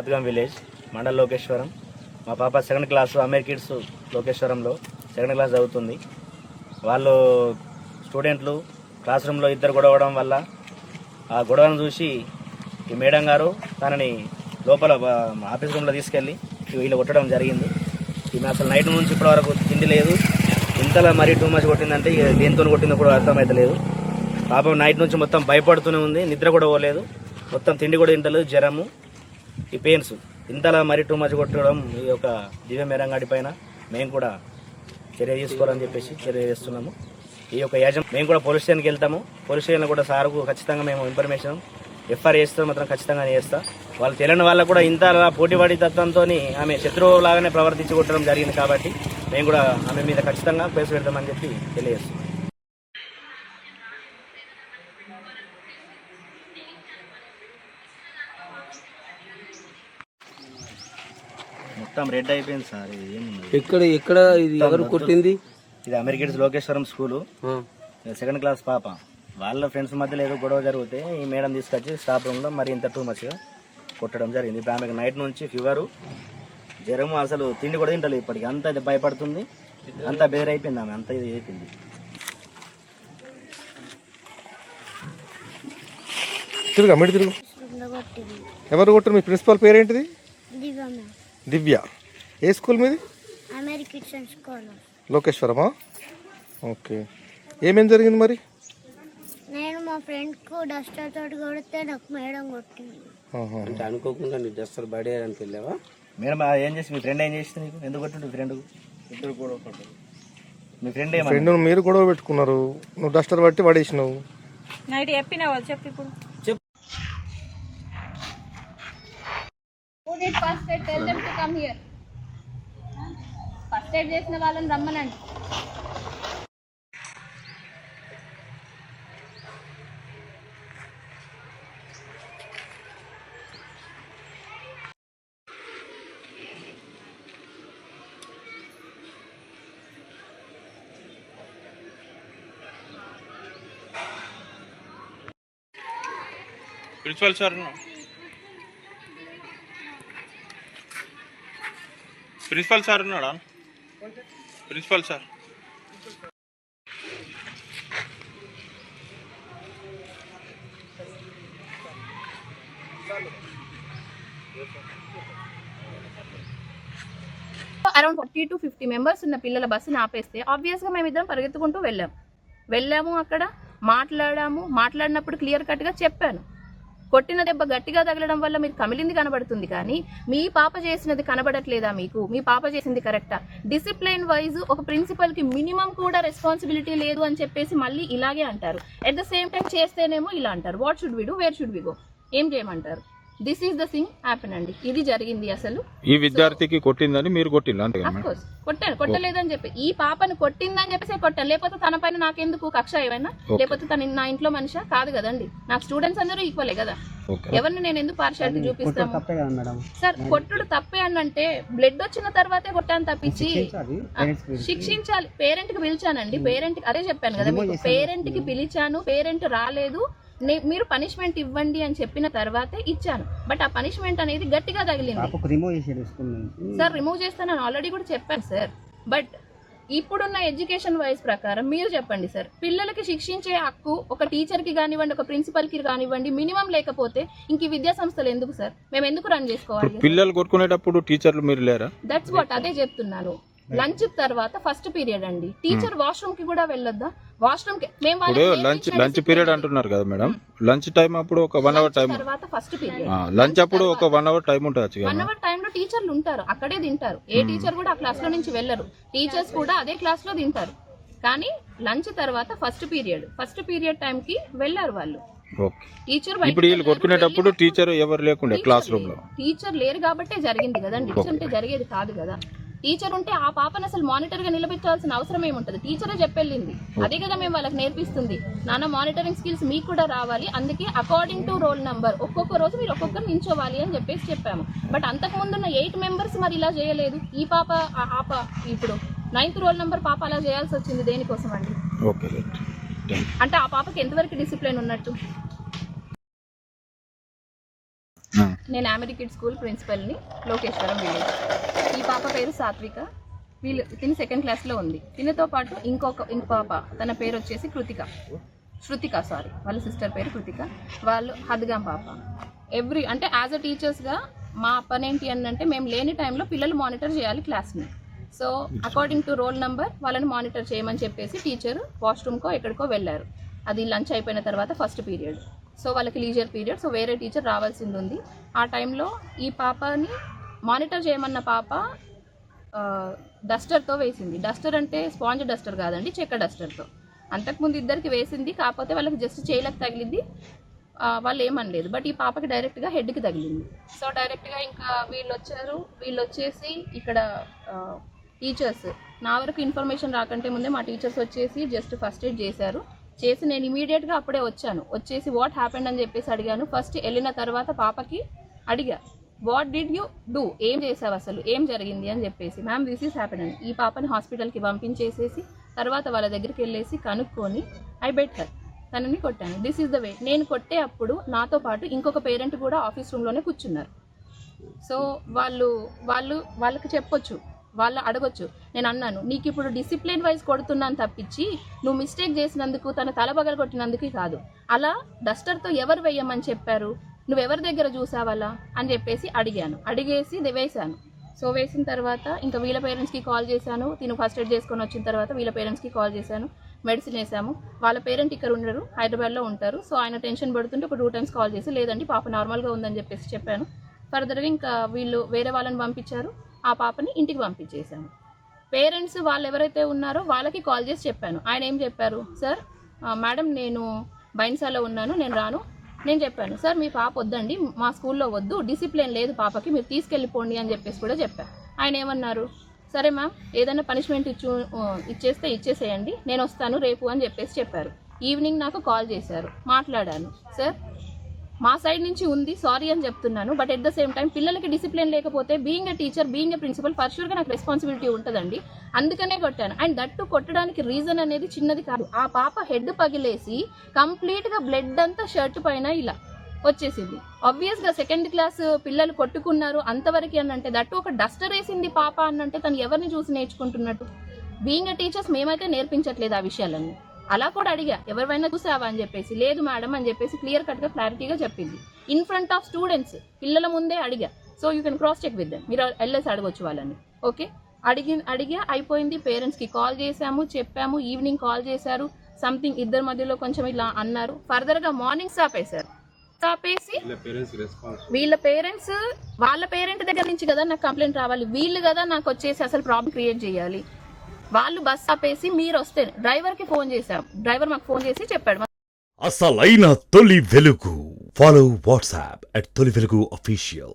సాత్గాం village, mandal Lokeshwaram. మా పాప 2nd class అమీర్ కిడ్స్ లోకేశ్వరంలో 2nd క్లాస్ చదువుతుంది. వాళ్ళు స్టూడెంట్లు క్లాస్ రూమ్లో ఇద్దరు గొడవడం వల్ల ఆ గొడవను చూసి ఈ మేడం గారు తనని లోపల ఆఫీస్ రూమ్లో తీసుకెళ్ళి వీళ్ళు కొట్టడం జరిగింది. ఈమె అసలు నైట్ నుంచి ఇప్పటి వరకు తిండి లేదు. ఇంతలా మరీ టూ మచ్ కొట్టిందంటే దేంతో కొట్టిందో కూడా అర్థమవుతలేదు. పాపం నైట్ నుంచి మొత్తం భయపడుతూనే ఉంది, నిద్ర కూడా పోలేదు, మొత్తం తిండి కూడా తింటలేదు, జ్వరము, ఈ పెయిన్స్. ఇంతలా మరీ టూ మచ్ కొట్టడం ఈ యొక్క దివ్య మేరంగాడి పైన మేము కూడా చర్య తీసుకోవాలని చెప్పేసి చర్య చేస్తున్నాము. ఈ యొక్క మేము కూడా పోలీస్ స్టేషన్కి వెళ్తాము. పోలీస్ స్టేషన్లో కూడా సార్కు ఖచ్చితంగా మేము ఇన్ఫర్మేషన్ ఎఫ్ఐఆర్ చేస్తే మాత్రం ఖచ్చితంగా చేస్తా. వాళ్ళు తెలియని వాళ్ళకు కూడా ఇంత పోటీపడి తత్వంతో ఆమె శత్రువు లాగానే ప్రవర్తించి కొట్టడం జరిగింది కాబట్టి మేము కూడా ఆమె మీద ఖచ్చితంగా కేసు పెడతామని చెప్పి తెలియజేస్తాం. మొత్తం రెడ్ అయిపోయింది సార్. ఎక్కడ ఎక్కడ ఇది ఎవరు కొట్టింది? ఇది Ameer kids Lokeshwaram school, 2nd class పాప. వాళ్ళ ఫ్రెండ్స్ మధ్యలో ఏదో గొడవ జరిగితే ఈ మేడం తీసుకొచ్చి స్టాఫ్ రూమ్లో మరి ఇంత టూ మచ్గా కొట్టడం జరిగింది. ఇప్పుడు ఆమెకు నైట్ నుంచి ఫీవరు, జ్వరము, అసలు తిండి కూడా తింటలేదు ఇప్పటికి. అంత ఇది భయపడుతుంది, అంతా బెదిరైపోయింది ఆమె, అంత ఇది అయిపోయింది. తిరుగు అమ్మిడి తిరుగు. ఎవరు కొట్టారు? మీ ప్రిన్సిపల్ పేరేంటిది? దివ్య. ఏ స్కూల్ మీది? లోకేశ్వరమా? ఓకే. ఏమేం జరిగింది మరి? నేను మా ఫ్రెండ్ కు డస్టర్ తోటి కొడితే నాకు మేడం కొట్టింది. అంటే అనుకోకుండా నీ డస్టర్ పడేయడానికి వెళ్ళావా? మేడం ఏం చేసి మీ ఫ్రెండ్ ఏం చేసింది నీకు? ఎందుకు కొట్టిండు ఫ్రెండ్? ఇద్దరు గొడవ పడ్డారు. మీ ఫ్రెండ్ ఫ్రెండ్ మీరు గొడవ పెట్టుకున్నారు, నువ్వు డస్టర్ పట్టి పడేసినావు. నైట్ చెప్పినావా? చెప్పు ఇప్పుడు. First aid tell them to come here. First aid చేసిన వాళ్ళని రమ్మనండి. ప్రిన్సిపల్ సార్, ప్రిన్సిపల్ సార్ ఉన్నాడా? Principal sir, around 40 to 50 members ఉన్న పిల్లల బస్సుని ఆపేస్తే ఆబ్వియస్గా మేమిద్దరం పరిగెత్తుకుంటూ వెళ్ళాము. అక్కడ మాట్లాడినప్పుడు క్లియర్ కట్గా చెప్పాను, కొట్టిన దెబ్బ గట్టిగా తగలడం వల్ల మీరు కమిలింది కనబడుతుంది కానీ మీ పాప చేసినది కనబడట్లేదా? మీకు మీ పాప చేసింది కరెక్టా? డిసిప్లిన్ వైజ్ ఒక ప్రిన్సిపల్ కి మినిమం కూడా రెస్పాన్సిబిలిటీ లేదు అని చెప్పేసి మళ్ళీ ఇలాగే అంటారు. ఎట్ ద సేమ్ టైం చేస్తేనేమో ఇలా అంటారు. What should we do, where should we go, ఏం చేయమంటారు? This is the thing happen అండి. ఇది జరిగింది. అసలు ఈ విద్యార్థికి కొట్టిందని మీరు కొట్టింది అంతే? అఫ్కోర్స్ కొట్టాను, కొట్టలేదని చెప్పి ఈ పాపను కొట్టిందని చెప్పేసి కొట్టాను. లేకపోతే తన పైన నాకెందుకు కక్ష ఏమైనా? లేకపోతే తన నా ఇంట్లో మనిషా కాదు కదండి. నాకు స్టూడెంట్స్ అందరూ ఈక్వలే కదా. ఎవరిని నేను ఎందుకు పార్షియాలిటీ చూపిస్తాను? సార్ కొట్టుడు తప్పే అని అంటే బ్లడ్ వచ్చిన తర్వాతే కొట్టాను తప్పించి శిక్షించాలి. పేరెంట్ కి పిలిచానండి, పేరెంట్ అదే చెప్పాను కదా మీకు, పేరెంట్ కి పిలిచాను, పేరెంట్ రాలేదు, మీరు పనిష్మెంట్ ఇవ్వండి అని చెప్పిన తర్వాతే ఇచ్చాను. బట్ ఆ పనిష్మెంట్ అనేది గట్టిగా తగిలింది సార్. రిమూవ్ చేస్తానని ఆల్రెడీ కూడా చెప్పాను సార్. బట్ ఇప్పుడున్న ఎడ్యుకేషన్ వైజ్ ప్రకారం మీరు చెప్పండి సార్, పిల్లలకి శిక్షించే హక్కు ఒక టీచర్ కి కానివ్వండి, ఒక ప్రిన్సిపల్ కి కానివ్వండి, మినిమం లేకపోతే ఇంక విద్యా సంస్థలు ఎందుకు సార్? మేము ఎందుకు రన్ చేసుకోవాలి? పిల్లలు కొట్టుకునేటప్పుడు టీచర్లు మీరు లేరా? దట్స్ వాట్, అదే చెప్తున్నాను. లంచ్ తర్వాత ఫస్ట్ పీరియడ్ అండి, టీచర్ వాష్రూమ్ కి కూడా వెళ్ళొద్దా? వాష్రూమ్ కి లంచ్ పీరియడ్ అంటున్నారు కదా మేడం, లంచ్ టైం అప్పుడు ఒక 1 hour టైం తర్వాత ఫస్ట్ పీరియడ్, లంచ్ అప్పుడు ఒక 1 hour టైం ఉంటుంది. 1 hour టైంలో టీచర్లు ఉంటారు, అక్కడే తింటారు. ఏ టీచర్ కూడా ఆ క్లాస్ లో నుంచి వెళ్ళరు, టీచర్స్ కూడా అదే క్లాస్ లో తింటారు. కానీ లంచ్ తర్వాత ఫస్ట్ పీరియడ్ టైం కి వెళ్ళారు వాళ్ళు. టీచర్ ఇప్పుడు వీళ్ళు కొట్టుకునేటప్పుడు టీచర్ ఎవరు లేకుండే క్లాస్ రూమ్ లో? టీచర్ లేరు కాబట్టే జరిగింది కదండి, టీచర్ ఉంటే జరిగేది కాదు కదా. టీచర్ ఉంటే ఆ పాపను అసలు మానిటర్ గా నిలబెట్టాల్సిన అవసరం ఏముంటది? టీచరే చెప్పెళ్ళింది, అదే కదా మేము వాళ్ళకి నేర్పిస్తుంది. నాన్న మానిటరింగ్ స్కిల్స్ మీకు కూడా రావాలి, అందుకే అకార్డింగ్ టు రోల్ నంబర్ ఒక్కొక్క రోజు మీరు ఒక్కొక్కరు నించోవాలి అని చెప్పేసి చెప్పాము. బట్ అంతకు ముందున్న 8 మెంబర్స్ మరి ఇలా చేయలేదు. ఈ పాప ఇప్పుడు 9th రోల్ నంబర్ పాప అలా చేయాల్సి వచ్చింది. దేనికోసం అండి? అంటే ఆ పాపకి ఎంతవరకు డిసిప్లిన్ ఉన్నట్టు? నేను అమెరికన్ కిడ్ స్కూల్ ప్రిన్సిపల్ని, లోకేశ్వరం విలేజ్. ఈ పాప పేరు సాత్విక. తిని 2nd క్లాస్లో ఉంది. తినతో పాటు ఇంకో పాప, తన పేరు వచ్చేసి శృతిక, వాళ్ళ సిస్టర్ పేరు కృతిక. వాళ్ళు హద్గాం పాప. అంటే యాజ్ అ టీచర్స్గా మా పని ఏంటి అంటే మేము లేని టైంలో పిల్లలు మానిటర్ చేయాలి క్లాస్ని. So according to roll number వాళ్ళని మానిటర్ చేయమని చెప్పేసి టీచర్ వాష్రూమ్కో ఎక్కడికో వెళ్ళారు. అది లంచ్ అయిపోయిన తర్వాత ఫస్ట్ పీరియడ్. సో వాళ్ళకి లీజర్ పీరియడ్. సో వేరే టీచర్ రావాల్సింది ఉంది. ఆ టైంలో ఈ పాపని మానిటర్ చేయమన్న పాప డస్టర్తో వేసింది. డస్టర్ అంటే స్పాంజ్ డస్టర్ కాదండి, చెక్క డస్టర్తో. అంతకుముందు ఇద్దరికి వేసింది, కాకపోతే వాళ్ళకి జస్ట్ చేయలకు తగిలింది, వాళ్ళు ఏమనలేదు. బట్ ఈ పాపకి డైరెక్ట్గా హెడ్కి తగిలింది. సో డైరెక్ట్గా ఇంకా వీళ్ళు వచ్చేసి ఇక్కడ టీచర్స్, నా వరకు ఇన్ఫర్మేషన్ రాకంటే ముందే మా టీచర్స్ వచ్చేసి జస్ట్ ఫస్ట్ ఎయిడ్ చేసి నేను ఇమీడియట్గా అప్పుడే వచ్చేసి వాట్ హ్యాపెండ్ అని చెప్పేసి అడిగాను. ఫస్ట్ వెళ్ళిన తర్వాత పాపకి అడిగా, వాట్ డిడ్ యూ డూ, ఏం చేసావు అసలు, ఏం జరిగింది అని చెప్పేసి. మ్యామ్ దిస్ ఈస్ హ్యాపెండ్ అని. ఈ పాపని హాస్పిటల్కి పంపించేసేసి తర్వాత వాళ్ళ దగ్గరికి వెళ్ళేసి కనుక్కొని ఐ బెట్ హర్, తనని కొట్టాను. This is the way. నేను కొట్టే అప్పుడు నాతో పాటు ఇంకొక పేరెంట్ కూడా ఆఫీస్ రూమ్లోనే కూర్చున్నారు. సో వాళ్ళకి చెప్పొచ్చు, వాళ్ళు అడగొచ్చు. నేను అన్నాను, నీకు ఇప్పుడు డిసిప్లిన్ వైజ్ కొడుతున్నాను తప్పించి నువ్వు మిస్టేక్ చేసినందుకు, తన తల పగల కొట్టినందుకు కాదు. అలా డస్టర్తో ఎవరు వేయమని చెప్పారు, నువ్వెవరి దగ్గర చూసావలా అని చెప్పేసి అడిగేసి వేసాను. సో వేసిన తర్వాత ఇంకా వీళ్ళ పేరెంట్స్కి కాల్ చేశాను. తిను ఫస్ట్ ఎయిడ్ చేసుకొని వచ్చిన తర్వాత వీళ్ళ పేరెంట్స్కి కాల్ చేశాను. మెడిసిన్ వేసాము. వాళ్ళ పేరెంట్ ఇక్కడ ఉండరు, హైదరాబాద్లో ఉంటారు. సో ఆయన టెన్షన్ పడుతుంటే ఒక 2 times కాల్ చేసి, లేదండి పాప నార్మల్గా ఉందని చెప్పేసి చెప్పాను. ఫర్దర్గా ఇంకా వీళ్ళు వేరే వాళ్ళని పంపించారు. ఆ పాపని ఇంటికి పంపించేశాము. పేరెంట్స్ వాళ్ళు ఎవరైతే ఉన్నారో వాళ్ళకి కాల్ చేసి చెప్పాను. ఆయన ఏం చెప్పారు, సార్ మేడం నేను బైన్సాలో ఉన్నాను, నేను రాను. నేను చెప్పాను, సార్ మీ పాప వద్దండి, మా స్కూల్లో వద్దు, డిసిప్లిన్ లేదు పాపకి, మీరు తీసుకెళ్ళిపోండి అని చెప్పేసి కూడా చెప్పాను. ఆయన ఏమన్నారు, సరే మ్యామ్ ఏదైనా పనిష్మెంట్ ఇచ్చేసేయండి, నేను వస్తాను రేపు అని చెప్పేసి చెప్పారు. ఈవినింగ్ నాకు కాల్ చేశారు, మాట్లాడాను. సార్ మా సైడ్ నుంచి ఉంది, సారీ అని చెప్తున్నాను. But at the same time పిల్లలకి డిసిప్లిన్ లేకపోతే being a teacher, being a principal for షూర్గా నాకు రెస్పాన్సిబిలిటీ ఉంటుందండి. అందుకనే కొట్టాను. అండ్ దట్టు కొట్టడానికి రీజన్ అనేది చిన్నది కాదు. ఆ పాప హెడ్ పగిలేసి కంప్లీట్గా బ్లడ్ అంతా షర్ట్ పైన ఇలా వచ్చేసింది. ఆబ్వియస్గా 2nd క్లాస్ పిల్లలు కొట్టుకున్నారు అంతవరకు అని అంటే, దట్టు ఒక డస్టర్ వేసింది పాప అనంటే తను ఎవరిని చూసి నేర్చుకుంటున్నట్టు. బీయింగ్ ఎ టీచర్స్ మేమైతే నేర్పించట్లేదు ఆ విషయాలన్నీ. అలా కూడా అడిగా, ఎవరివైనా చూసావా అని చెప్పేసి, లేదు మేడం అని చెప్పేసి క్లియర్ కట్గా క్లారిటీగా చెప్పింది. ఇన్ ఫ్రంట్ ఆఫ్ స్టూడెంట్స్, పిల్లల ముందే అడిగా. So you can cross check with them, మీరు వెళ్ళేసి అడగొచ్చు వాళ్ళని. ఓకే అడిగా, అయిపోయింది. పేరెంట్స్కి కాల్ చేశాము, చెప్పాము. ఈవినింగ్ కాల్ చేశారు. సంథింగ్ ఇద్దరి మధ్యలో కొంచెం ఇలా అన్నారు. ఫర్దర్గా మార్నింగ్ స్టాపేసి వీళ్ళ పేరెంట్స్ వాళ్ళ పేరెంట్ దగ్గర నుంచి కదా నాకు కంప్లైంట్ రావాలి, వీళ్ళు కదా నాకు వచ్చేసి అసలు ప్రాబ్లం క్రియేట్ చేయాలి. వాళ్ళు బస్ ఆపేసి మీరు వస్తే డ్రైవర్కి ఫోన్ చేశాం. డ్రైవర్ మాకు ఫోన్ చేసి చెప్పాడు, అసలైన తొలి వెలుగు. ఫాలో వాట్సాప్ @తొలి వెలుగు official.